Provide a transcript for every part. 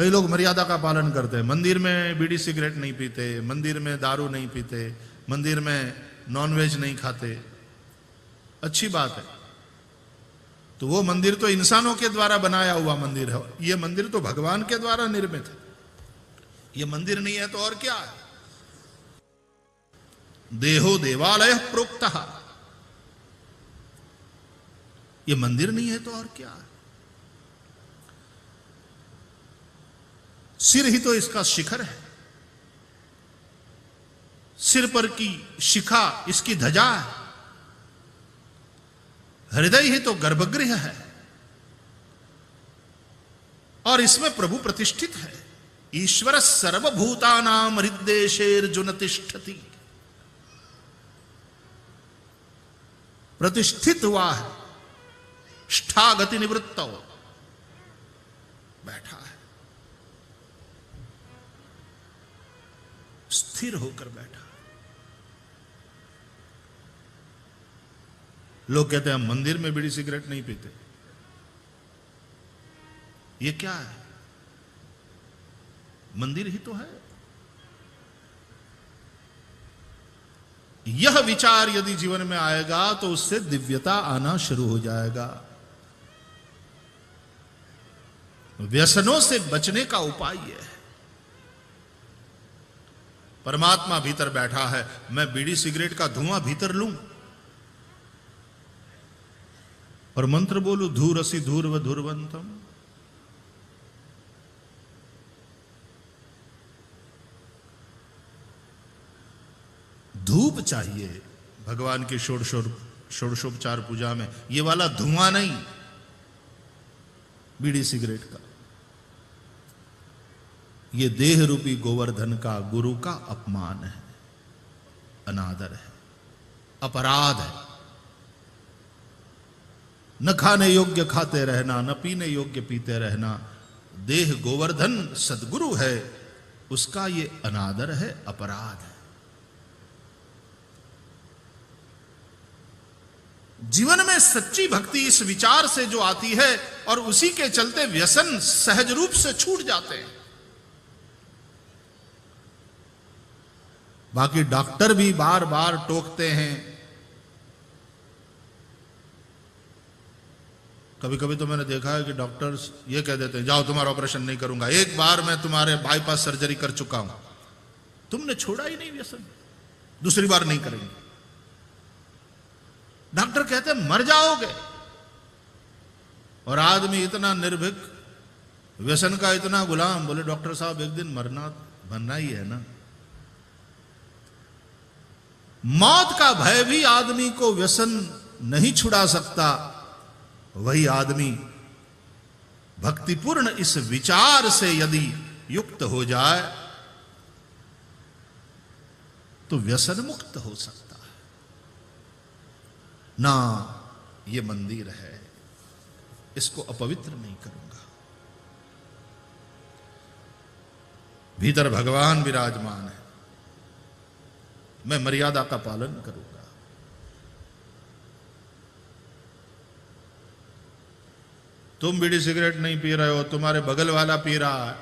कई लोग मर्यादा का पालन करते हैं, मंदिर में बीड़ी सिगरेट नहीं पीते, मंदिर में दारू नहीं पीते, मंदिर में नॉनवेज नहीं खाते। अच्छी बात है, तो वो मंदिर तो इंसानों के द्वारा बनाया हुआ मंदिर है, ये मंदिर तो भगवान के द्वारा निर्मित है। ये मंदिर नहीं है तो और क्या है? देहो देवालय प्रोक्तः, ये मंदिर नहीं है तो और क्या है? सिर ही तो इसका शिखर है, सिर पर की शिखा इसकी ध्वजा है, हृदय ही तो गर्भगृह है और इसमें प्रभु प्रतिष्ठित है। ईश्वर सर्वभूतानां हृद्देशेर्जुन तिष्ठति, प्रतिष्ठित हुआ है, ष्ठागति निवृत्त हो, बैठा है, स्थिर होकर बैठा। लोग कहते हैं हम मंदिर में बीड़ी सिगरेट नहीं पीते, ये क्या है? मंदिर ही तो है। यह विचार यदि जीवन में आएगा तो उससे दिव्यता आना शुरू हो जाएगा। व्यसनों से बचने का उपाय यह है। परमात्मा भीतर बैठा है, मैं बीड़ी सिगरेट का धुआं भीतर लूं और मंत्र बोलू धूरसी धूर्व धुर्वंतम। धूप चाहिए भगवान की षोडशोपचार पूजा में, ये वाला धुआं नहीं बीड़ी सिगरेट का। ये देह रूपी गोवर्धन का गुरु का अपमान है, अनादर है, अपराध है। न खाने योग्य खाते रहना, न पीने योग्य पीते रहना। देह गोवर्धन सद्गुरु है, उसका ये अनादर है, अपराध है। जीवन में सच्ची भक्ति इस विचार से जो आती है और उसी के चलते व्यसन सहज रूप से छूट जाते हैं। बाकी डॉक्टर भी बार बार टोकते हैं। कभी कभी तो मैंने देखा है कि डॉक्टर्स ये कह देते हैं जाओ तुम्हारा ऑपरेशन नहीं करूंगा, एक बार मैं तुम्हारे बाईपास सर्जरी कर चुका हूं, तुमने छोड़ा ही नहीं व्यसन, दूसरी बार नहीं करेंगे। डॉक्टर कहते हैं मर जाओगे, और आदमी इतना निर्भीक, व्यसन का इतना गुलाम, बोले डॉक्टर साहब एक दिन मरना ही है ना। मौत का भय भी आदमी को व्यसन नहीं छुड़ा सकता। वही आदमी भक्तिपूर्ण इस विचार से यदि युक्त हो जाए तो व्यसन मुक्त हो सकता है। ना ये मंदिर है, इसको अपवित्र नहीं करूंगा। भीतर भगवान विराजमान है, मैं मर्यादा का पालन करूंगा। तुम बीड़ी सिगरेट नहीं पी रहे हो, तुम्हारे बगल वाला पी रहा है,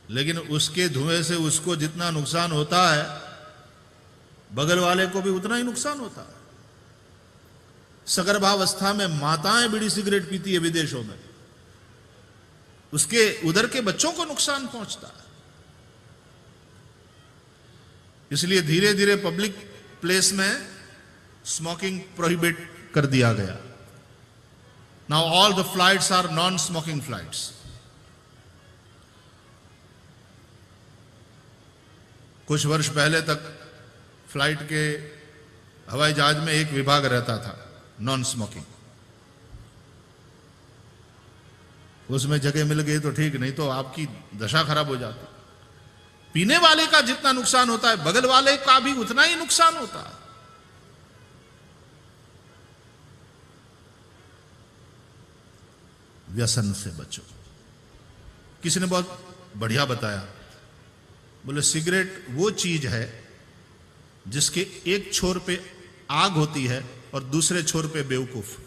लेकिन उसके धुएं से उसको जितना नुकसान होता है बगल वाले को भी उतना ही नुकसान होता है। सगर्भावस्था में माताएं बीड़ी सिगरेट पीती है विदेशों में, उसके उधर के बच्चों को नुकसान पहुंचता है। इसलिए धीरे धीरे पब्लिक प्लेस में स्मोकिंग प्रोहिबिट कर दिया गया। Now all the flights are non-smoking flights. कुछ वर्ष पहले तक फ्लाइट के हवाई जहाज में एक विभाग रहता था नॉन स्मोकिंग। उसमें जगह मिल गई तो ठीक, नहीं तो आपकी दशा खराब हो जाती। पीने वाले का जितना नुकसान होता है बगल वाले का भी उतना ही नुकसान होता है। व्यसन से बचो। किसी ने बहुत बढ़िया बताया, बोले सिगरेट वो चीज है जिसके एक छोर पे आग होती है और दूसरे छोर पे बेवकूफ।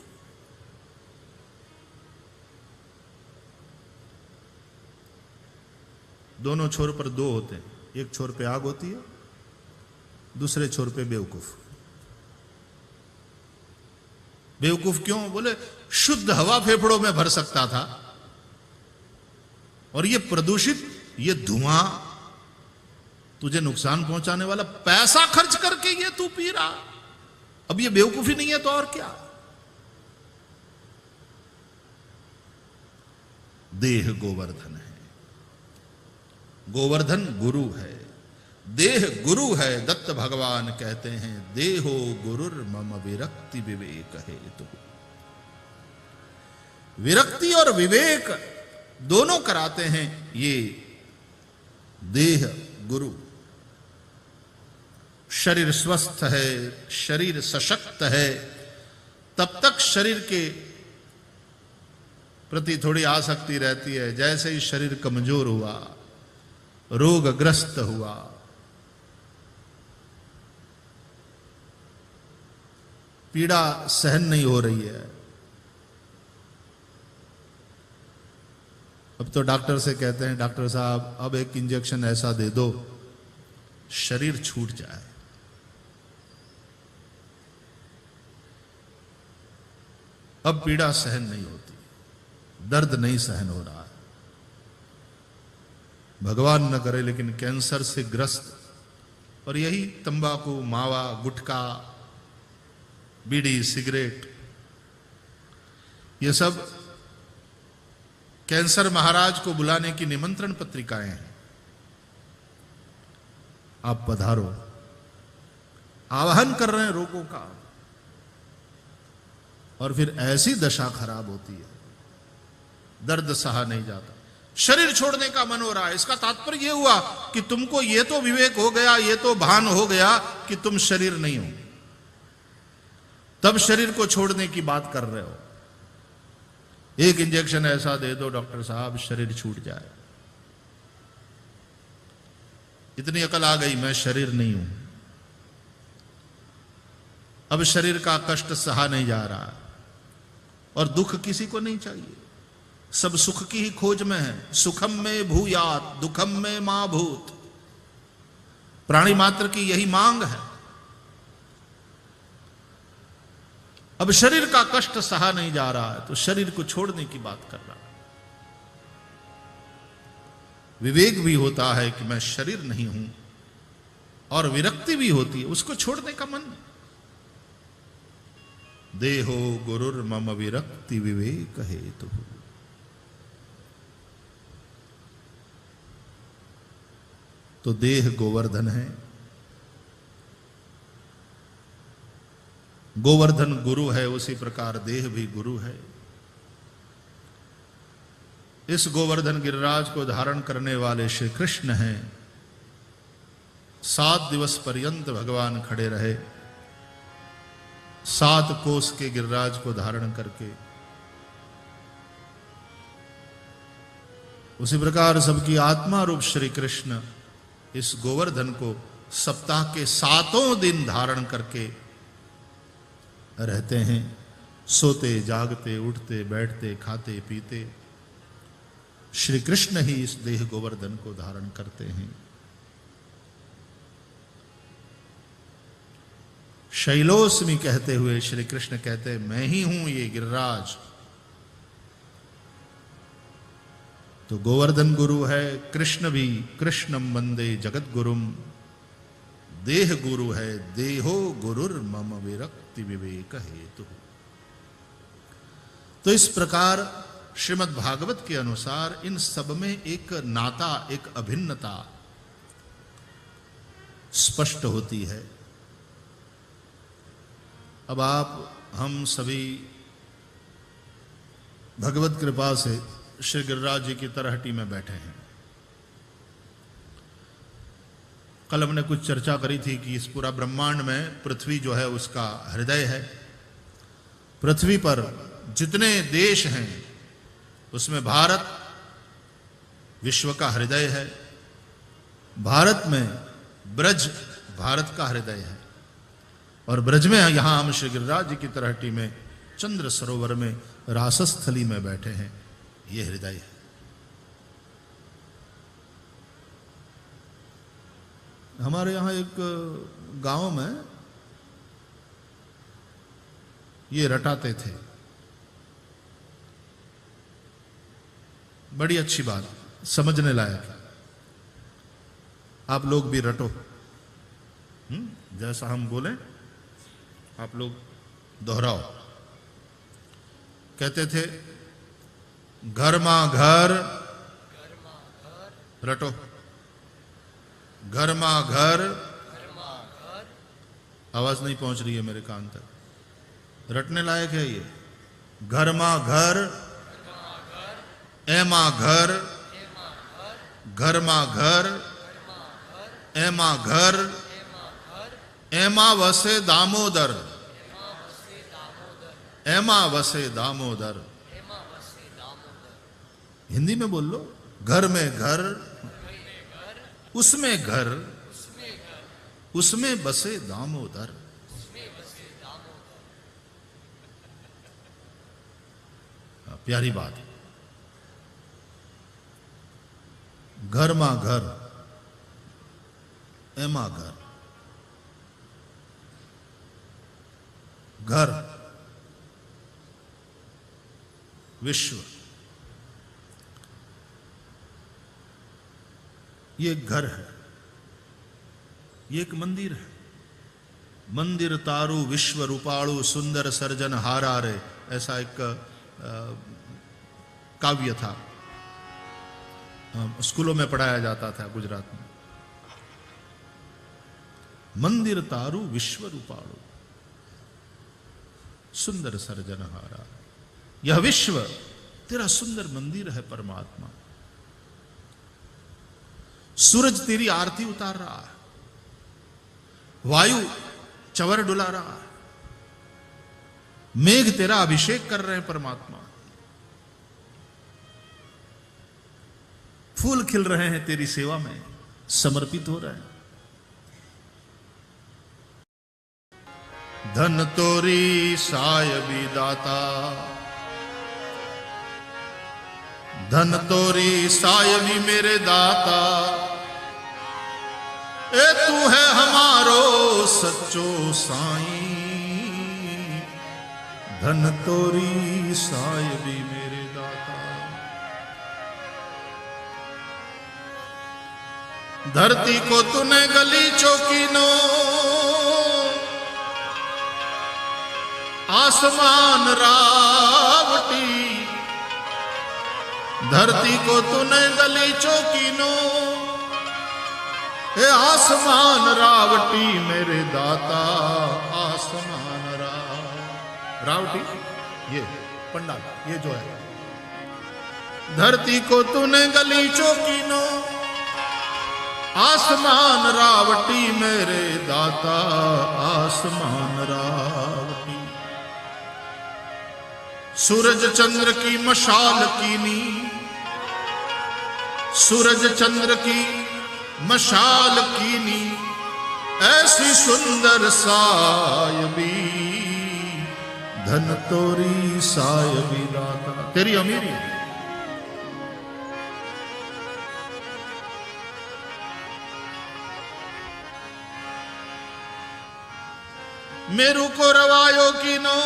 दोनों छोर पर दो होते हैं, एक छोर पे आग होती है, दूसरे छोर पे बेवकूफ। बेवकूफ क्यों? बोले शुद्ध हवा फेफड़ों में भर सकता था, और ये प्रदूषित, ये धुआं तुझे नुकसान पहुंचाने वाला, पैसा खर्च करके ये तू पी रहा। अब ये बेवकूफी नहीं है तो और क्या? देह गोवर्धन है, गोवर्धन गुरु है, देह गुरु है। दत्त भगवान कहते हैं देहो गुरुर मम विरक्ति विवेक हेतु। विरक्ति और विवेक दोनों कराते हैं ये देह गुरु। शरीर स्वस्थ है, शरीर सशक्त है, तब तक शरीर के प्रति थोड़ी आसक्ति रहती है। जैसे ही शरीर कमजोर हुआ, रोगग्रस्त हुआ, पीड़ा सहन नहीं हो रही है, अब तो डॉक्टर से कहते हैं डॉक्टर साहब अब एक इंजेक्शन ऐसा दे दो शरीर छूट जाए। अब पीड़ा सहन नहीं होती, दर्द नहीं सहन हो रहा है। भगवान न करे लेकिन कैंसर से ग्रस्त, और यही तंबाकू, मावा, गुटखा, बीड़ी, सिगरेट, ये सब कैंसर महाराज को बुलाने की निमंत्रण पत्रिकाएं हैं। आप पधारो, आह्वान कर रहे हैं रोगों का, और फिर ऐसी दशा खराब होती है, दर्द सहा नहीं जाता, शरीर छोड़ने का मन हो रहा है। इसका तात्पर्य यह हुआ कि तुमको ये तो विवेक हो गया, ये तो भान हो गया कि तुम शरीर नहीं हो, तब शरीर को छोड़ने की बात कर रहे हो। एक इंजेक्शन ऐसा दे दो डॉक्टर साहब शरीर छूट जाए। इतनी अकल आ गई, मैं शरीर नहीं हूं, अब शरीर का कष्ट सहा नहीं जा रहा, और दुख किसी को नहीं चाहिए, सब सुख की ही खोज में है। सुखम में भूयात दुखम में मां भूत, प्राणी मात्र की यही मांग है। अब शरीर का कष्ट सहा नहीं जा रहा है तो शरीर को छोड़ने की बात कर रहा है। विवेक भी होता है कि मैं शरीर नहीं हूं, और विरक्ति भी होती है, उसको छोड़ने का मन। देहो गुरुर मम विरक्ति विवेक हेतु। तो देह गोवर्धन है, गोवर्धन गुरु है, उसी प्रकार देह भी गुरु है। इस गोवर्धन गिरिराज को धारण करने वाले श्री कृष्ण हैं। 7 दिवस पर्यंत भगवान खड़े रहे, 7 कोस के गिरिराज को धारण करके। उसी प्रकार सबकी आत्मा रूप श्री कृष्ण इस गोवर्धन को सप्ताह के 7 दिन धारण करके रहते हैं। सोते जागते उठते बैठते खाते पीते श्री कृष्ण ही इस देह गोवर्धन को धारण करते हैं। शैलोस्मि कहते हुए श्री कृष्ण कहते हैं मैं ही हूं ये गिरिराज। तो गोवर्धन गुरु है, कृष्ण भी कृष्णम वंदे जगत गुरुम। देह गुरु है, देहो गुरुर मम विरक्ति विवेक हेतु। तो इस प्रकार श्रीमद् भागवत के अनुसार इन सब में एक नाता, एक अभिन्नता स्पष्ट होती है। अब हम सभी भगवत कृपा से श्री गिरिराज जी की तरहटी में बैठे हैं। कल हमने कुछ चर्चा करी थी कि इस पूरा ब्रह्मांड में पृथ्वी जो है उसका हृदय है। पृथ्वी पर जितने देश हैं उसमें भारत विश्व का हृदय है। भारत में ब्रज भारत का हृदय है, और ब्रज में यहां हम श्री गिरिराज जी की तरहटी में चंद्र सरोवर में रासस्थली में बैठे हैं, ये हृदय है। हमारे यहाँ एक गांव में ये रटाते थे। बड़ी अच्छी बात, समझने लायक। आप लोग भी रटो, जैसा हम बोले आप लोग दोहराओ। कहते थे घर मां घर, रटो, घर मां घर। आवाज नहीं पहुंच रही है मेरे कान तक, रटने लायक है ये। घर मां घर, ए मां घर, घर मां घर, ए मां घर, ए मां वसे दामोदर, ए मां वसे दामोदर। हिंदी में बोल लो, घर में घर, उसमें घर, उसमें बसे दामोदर। प्यारी बात। घर मां घर, ए मां घर, घर विश्व, ये एक घर है, ये एक मंदिर है। मंदिर तारू विश्व रूपाणु सुंदर सर्जन हारा रे, ऐसा एक काव्य था, स्कूलों में पढ़ाया जाता था गुजरात में। मंदिर तारू विश्व रूपाणु सुंदर सर्जन हारा। यह विश्व तेरा सुंदर मंदिर है परमात्मा। सूरज तेरी आरती उतार रहा है, वायु चवर डुला रहा है, मेघ तेरा अभिषेक कर रहे हैं परमात्मा, फूल खिल रहे हैं तेरी सेवा में, समर्पित हो रहे हैं। धन तोरी साय भी दाता, धन तोरी साय भी मेरे दाता, ए तू है हमारो सच्चो साईं। धन तोरी साय भी मेरे दाता। धरती को तूने गली चौकीनो, आसमान रावटी। धरती को तूने गली चौकीनो, हे आसमान रावटी मेरे दाता। आसमान रावटी, ये पंडाल, ये जो है। धरती को तूने गली चौकीनो, आसमान रावटी मेरे दाता। आसमान रावटी। सूरज चंद्र की मशाल कीनी, सूरज चंद्र की मशाल कीनी, ऐसी सुंदर सायबी। धन तोरी सायबी दाता। तेरी अमीरी, मेरू को रवायो कीनो,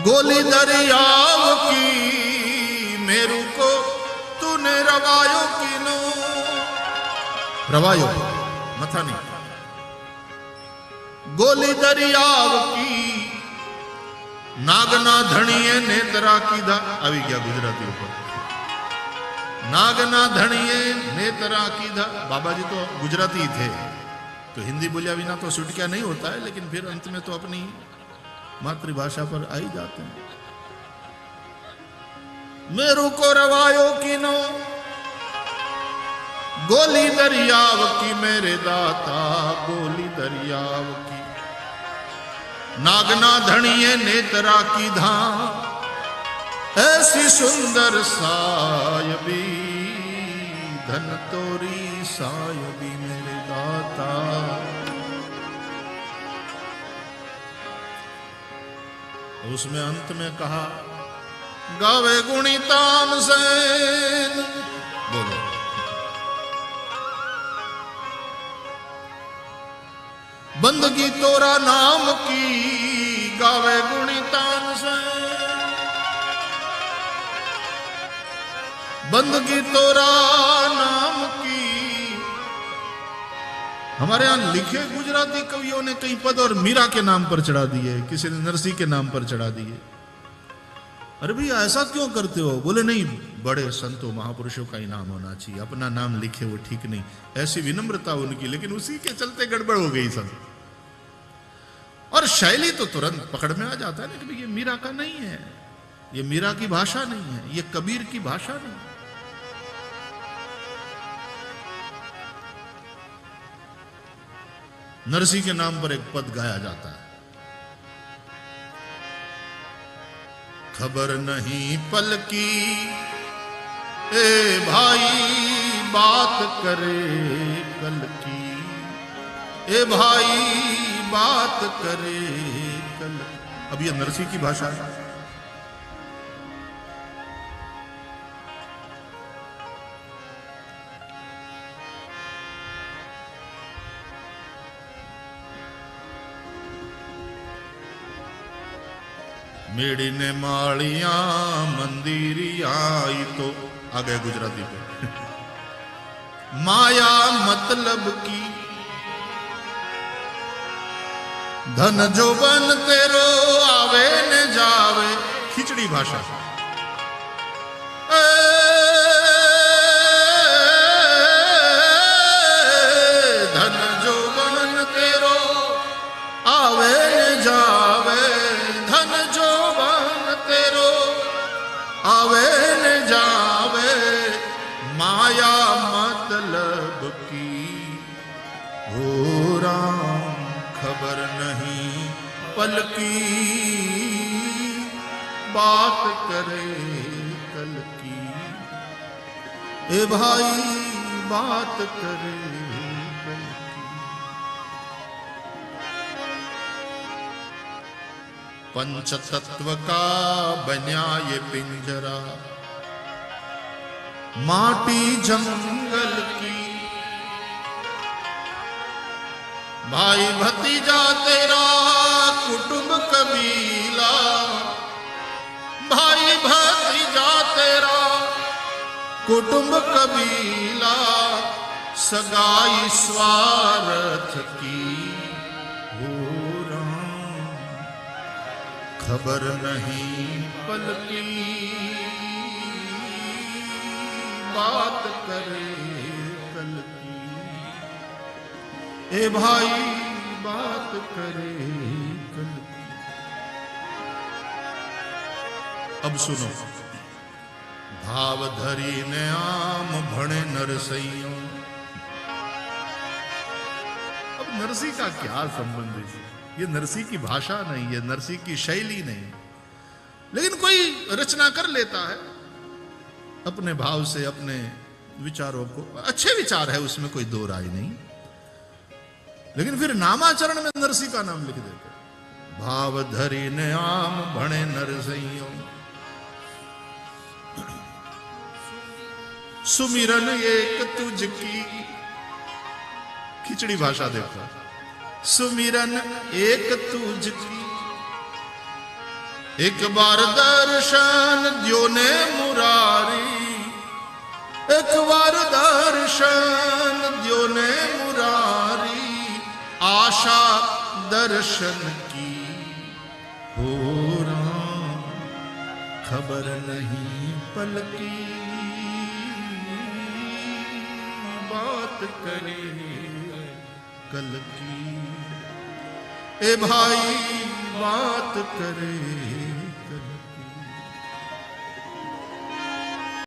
गोली दरियाव की। मेरू को तूने रवायो कीनो, रवायो मथा नहीं, गोली दरियाव की। नागना धणिये नेत्रा कीधा। આવી ગયા ગુજરાતી ઉપર। नागना धणिये नेत्रा कीधा। बाबाजी तो गुजराती थे, तो हिंदी बोलिया बिना तो सुटक्या नहीं होता है, लेकिन फिर अंत में तो अपनी मातृभाषा पर आ ही जाते हैं। मेरू को रवायो कीनो, गोली दरियाव की मेरे दाता। गोली दरियाव की। नागना धणिये नेत्रा की धा, ऐसी सुंदर सायबी। धन तोरी सायबी मेरे दाता। उसमें अंत में कहा, गावे गुणी तानसेन। बोलो, बंदगी तोरा नाम की गावे गुणी तान से, बंदगी तोरा नाम की। हमारे यहां लिखे गुजराती कवियों ने कई पद और मीरा के नाम पर चढ़ा दिए, किसी ने नरसिंह के नाम पर चढ़ा दिए। अरे भैया ऐसा क्यों करते हो? बोले नहीं, बड़े संतों महापुरुषों का ही नाम होना चाहिए, अपना नाम लिखे वो ठीक नहीं। ऐसी विनम्रता उनकी, लेकिन उसी के चलते गड़बड़ हो गई सब। और शैली तो तुरंत पकड़ में आ जाता है ना कि ये मीरा का नहीं है, ये मीरा की भाषा नहीं है, ये कबीर की भाषा नहीं। नरसिंह के नाम पर एक पद गाया जाता है, खबर नहीं पल की ए भाई बात करे कल की, ए भाई बात करे कल। अब ये नरसिंह की भाषा है। मेड़ी ने माड़ियां मंदिरिया, तो आ गए गुजराती पे। माया मतलब की धन जोबन तेरो आवे न जावे, खिचड़ी भाषा। धन जोबन तेरो आवे न जावे, धन जोबन तेरो आवे न जावे, माया मतलब की हो राम खबर नहीं पल की बात करे कल की, ए भाई बात करे कल की। पंचतत्व का बन्या ये पिंजरा, माटी जंगल की, भाई भतीजा तेरा कुटुंब कबीला, भाई भतीजा तेरा कुटुंब कबीला, सगाई स्वार्थ की हो राम खबर नहीं पल की बात करे कल की, ए भाई बात करे कल की। अब सुनो, भाव धरी ने आम भणे नरसइयों। अब नरसिंह का क्या संबंध है? ये नरसिंह की भाषा नहीं, ये नरसिंह की शैली नहीं, लेकिन कोई रचना कर लेता है अपने भाव से, अपने विचारों को। अच्छे विचार है उसमें, कोई दो राय नहीं, लेकिन फिर नामाचरण में नरसिंह का नाम लिख देते। भाव धरी ने आम भणे नरसिंह, सुमिरन एक तुझकी, खिचड़ी भाषा देखो, सुमिरन एक तुझकी, एक बार दर्शन द्यो ने मुरारी, एक बार दर्शन द्यो ने मुरारी, आशा दर्शन की हो राम खबर नहीं पल की बात करे कल की, ए भाई बात करे